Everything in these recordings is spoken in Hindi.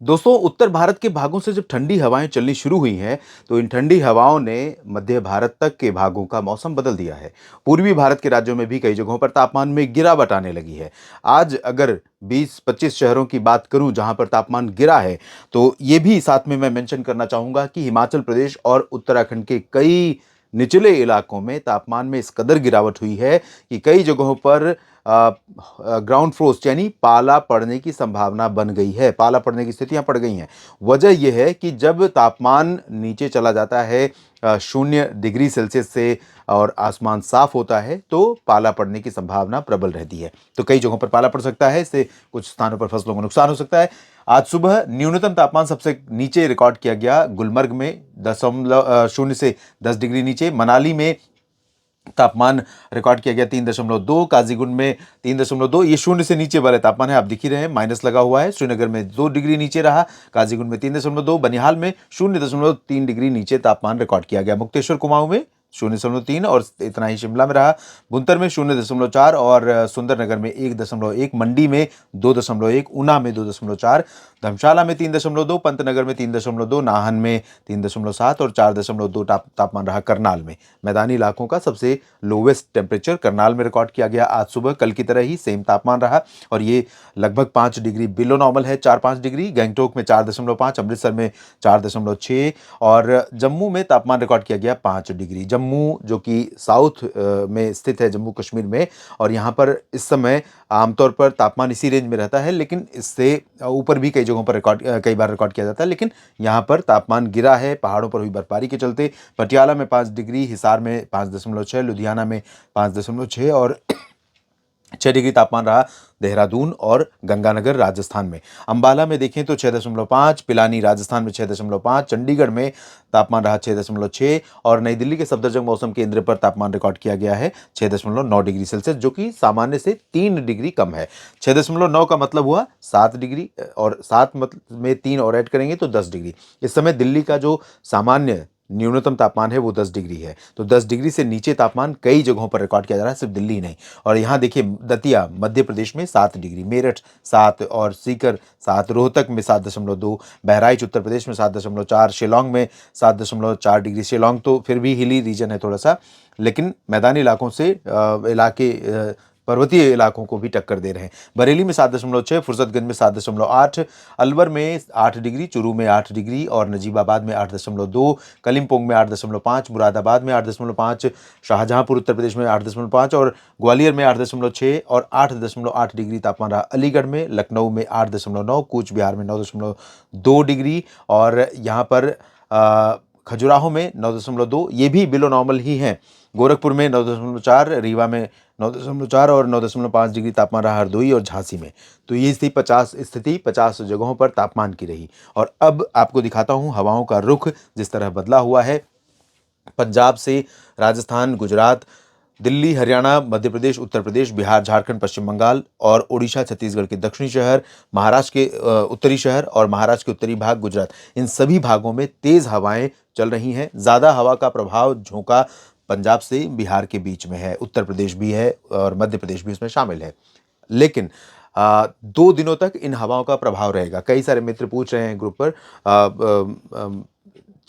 दोस्तों, उत्तर भारत के भागों से जब ठंडी हवाएं चलनी शुरू हुई हैं, तो इन ठंडी हवाओं ने मध्य भारत तक के भागों का मौसम बदल दिया है। पूर्वी भारत के राज्यों में भी कई जगहों पर तापमान में गिरावट आने लगी है। आज अगर 20-25 शहरों की बात करूं जहां पर तापमान गिरा है, तो ये भी साथ में मैं मेंशन करना चाहूंगा कि हिमाचल प्रदेश और उत्तराखंड के कई निचले इलाकों में तापमान में इस कदर गिरावट हुई है कि कई जगहों पर ग्राउंड फ्रोस्ट यानी पाला पड़ने की संभावना बन गई है, पाला पड़ने की स्थितियां पड़ गई हैं। वजह यह है कि जब तापमान नीचे चला जाता है 0 डिग्री सेल्सियस से और आसमान साफ होता है, तो पाला पड़ने की संभावना प्रबल रहती है। तो कई जगहों पर पाला पड़ सकता है, इससे कुछ स्थानों पर फसलों को नुकसान हो सकता है। आज सुबह न्यूनतम तापमान सबसे नीचे रिकॉर्ड किया गया गुलमर्ग में 0 से 10 डिग्री नीचे, मनाली में तापमान रिकॉर्ड किया गया 3.2, काजीगुंड में 3.2। ये 0 से नीचे वाले तापमान है, आप दिख ही रहे हैं, माइनस लगा हुआ है। श्रीनगर में 2 डिग्री नीचे रहा, काजीगुंड में 3.2, बनिहाल में 0.3 डिग्री नीचे तापमान रिकॉर्ड किया गया। मुक्तेश्वर कुमाऊं में 0.3 और इतना ही शिमला में रहा। बुंतर में 0.4 और सुंदरनगर में 1.1, मंडी में 2.1, ऊना में 2.4, धर्मशाला में 3.2, पंतनगर में 3.2, नाहन में 3.7 और 4.2 तापमान रहा करनाल में। मैदानी इलाकों का सबसे लोवेस्ट टेम्परेचर करनाल में रिकॉर्ड किया गया आज सुबह। कल की तरह ही सेम तापमान रहा और ये लगभग 5 डिग्री बिलो नॉर्मल है, 4-5 डिग्री। गैंगटोक में 4.5, अमृतसर में 4.6 और जम्मू में तापमान रिकॉर्ड किया गया 5 डिग्री। जम्मू जो कि साउथ में स्थित है, जम्मू कश्मीर में, और यहाँ पर इस समय आमतौर पर तापमान इसी रेंज में रहता है, लेकिन इससे ऊपर भी कई जगहों पर कई बार रिकॉर्ड किया जाता है, लेकिन यहाँ पर तापमान गिरा है पहाड़ों पर हुई बर्फबारी के चलते। पटियाला में 5 डिग्री, हिसार में 5.6, लुधियाना में 5.6 और 6 डिग्री तापमान रहा देहरादून और गंगानगर राजस्थान में। अंबाला में देखें तो 6.5, पिलानी राजस्थान में 6.5, चंडीगढ़ में तापमान रहा 6.6 और नई दिल्ली के सफदरजंग मौसम केंद्र पर तापमान रिकॉर्ड किया गया है 6.9 डिग्री सेल्सियस, जो कि सामान्य से 3 डिग्री कम है। 6.9 का मतलब हुआ 7 डिग्री और 7 में 3 और ऐड करेंगे तो 10 डिग्री। इस समय दिल्ली का जो सामान्य न्यूनतम तापमान है वो 10 डिग्री है, तो 10 डिग्री से नीचे तापमान कई जगहों पर रिकॉर्ड किया जा रहा है, सिर्फ दिल्ली नहीं। और यहाँ देखिए दतिया मध्य प्रदेश में 7 डिग्री, मेरठ 7 और सीकर 7, रोहतक में 7.2, बहराइच उत्तर प्रदेश में 7.4, शिलोंग में 7.4 डिग्री। शिलोंग तो फिर भी हिली रीजन है थोड़ा सा, लेकिन मैदानी इलाकों से पर्वतीय इलाकों को भी टक्कर दे रहे हैं। बरेली में 7.6, फुर्सतगंज में 7.8, अलवर में 8 डिग्री, चुरू में 8 डिग्री और नजीबाबाद में 8.2, कलिम्पोंग में 8.5, मुरादाबाद में 8.5, शाहजहांपुर उत्तर प्रदेश में 8.5 और ग्वालियर में 8.6 और 8.8 डिग्री तापमान रहा अलीगढ़ में, लखनऊ में 8.9, कूच बिहार में 9.2 डिग्री और यहाँ पर खजुराहो में 9.2, ये भी बिलो नॉर्मल ही हैं। गोरखपुर में 9.4, रीवा में 9.4 और 9.5 डिग्री तापमान रहा हरदोई और झांसी में। तो ये स्थिति 50 जगहों पर तापमान की रही। और अब आपको दिखाता हूँ हवाओं का रुख जिस तरह बदला हुआ है। पंजाब से राजस्थान, गुजरात, दिल्ली, हरियाणा, मध्य प्रदेश, उत्तर प्रदेश, बिहार, झारखंड, पश्चिम बंगाल और ओडिशा, छत्तीसगढ़ के दक्षिणी शहर, महाराष्ट्र के उत्तरी शहर और महाराष्ट्र के उत्तरी भाग, गुजरात, इन सभी भागों में तेज हवाएं चल रही हैं। ज़्यादा हवा का प्रभाव झोंका पंजाब से बिहार के बीच में है, उत्तर प्रदेश भी है और मध्य प्रदेश भी इसमें शामिल है। लेकिन 2 दिनों तक इन हवाओं का प्रभाव रहेगा। कई सारे मित्र पूछ रहे हैं ग्रुप पर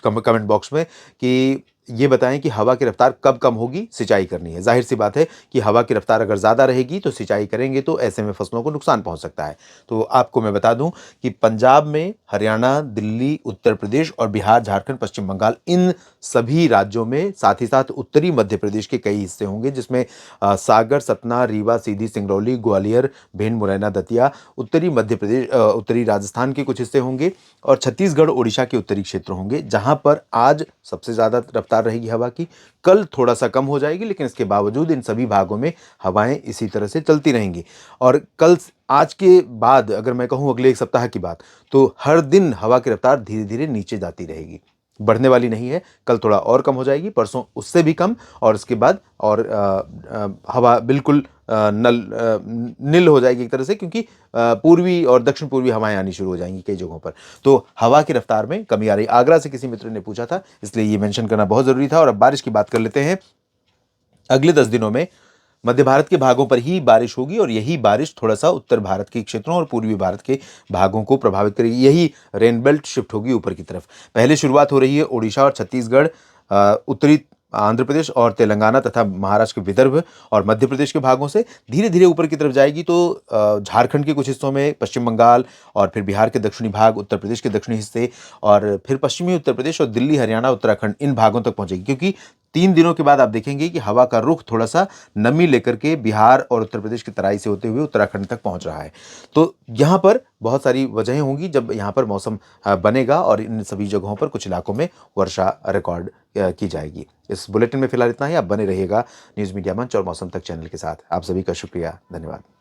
कमेंट बॉक्स में कि ये बताएं कि हवा की रफ्तार कब कम होगी, सिंचाई करनी है। जाहिर सी बात है कि हवा की रफ्तार अगर ज़्यादा रहेगी तो सिंचाई करेंगे तो ऐसे में फसलों को नुकसान पहुंच सकता है। तो आपको मैं बता दूं कि पंजाब में, हरियाणा, दिल्ली, उत्तर प्रदेश और बिहार, झारखंड, पश्चिम बंगाल, इन सभी राज्यों में, साथ ही साथ उत्तरी मध्य प्रदेश के कई हिस्से होंगे जिसमें सागर, सतना, रीवा, सीधी, सिंगरौली, ग्वालियर, भिंड, मुरैना, दतिया, उत्तरी मध्य प्रदेश, उत्तरी राजस्थान के कुछ हिस्से होंगे और छत्तीसगढ़, ओडिशा के उत्तरी क्षेत्र होंगे, जहां पर आज सबसे ज़्यादा रफ्तार रहेगी हवा की। कल थोड़ा सा कम हो जाएगी, लेकिन इसके बावजूद इन सभी भागों में हवाएं इसी तरह से चलती रहेंगी। और आज के बाद अगर मैं कहूँ अगले 1 सप्ताह की बात, तो हर दिन हवा की रफ्तार धीरे धीरे नीचे जाती रहेगी, बढ़ने वाली नहीं है। कल थोड़ा और कम हो जाएगी, परसों उससे भी कम और उसके बाद और हवा बिल्कुल नील हो जाएगी एक तरह से, क्योंकि पूर्वी और दक्षिण पूर्वी हवाएं आनी शुरू हो जाएंगी कई जगहों पर। तो हवा की रफ्तार में कमी आ रही। आगरा से किसी मित्र ने पूछा था, इसलिए ये मेंशन करना बहुत ज़रूरी था। और अब बारिश की बात कर लेते हैं। अगले 10 दिनों में मध्य भारत के भागों पर ही बारिश होगी और यही बारिश थोड़ा-सा उत्तर भारत के क्षेत्रों और पूर्वी भारत के भागों को प्रभावित करेगी। यही रेन बेल्ट शिफ्ट होगी ऊपर की तरफ। पहले शुरुआत हो रही है ओडिशा और छत्तीसगढ़, उत्तरी आंध्र प्रदेश और तेलंगाना तथा महाराष्ट्र के विदर्भ और मध्य प्रदेश के भागों से। धीरे-धीरे ऊपर की तरफ जाएगी तो झारखंड के कुछ हिस्सों में, पश्चिम बंगाल और फिर बिहार के दक्षिणी भाग, उत्तर प्रदेश के दक्षिणी हिस्से और फिर पश्चिमी उत्तर प्रदेश और दिल्ली, हरियाणा, उत्तराखंड इन भागों तक पहुंचेगी। क्योंकि 3 दिनों के बाद आप देखेंगे कि हवा का रुख थोड़ा-सा नमी लेकर के बिहार और उत्तर प्रदेश की तराई से होते हुए उत्तराखंड तक पहुंच रहा है। तो यहाँ पर बहुत सारी वजहें होंगी जब यहाँ पर मौसम बनेगा और इन सभी जगहों पर कुछ इलाकों में वर्षा रिकॉर्ड की जाएगी। इस बुलेटिन में फिलहाल इतना ही। आप बने रहिएगा न्यूज़ मीडिया मंच और मौसम तक चैनल के साथ। आप सभी का शुक्रिया। धन्यवाद।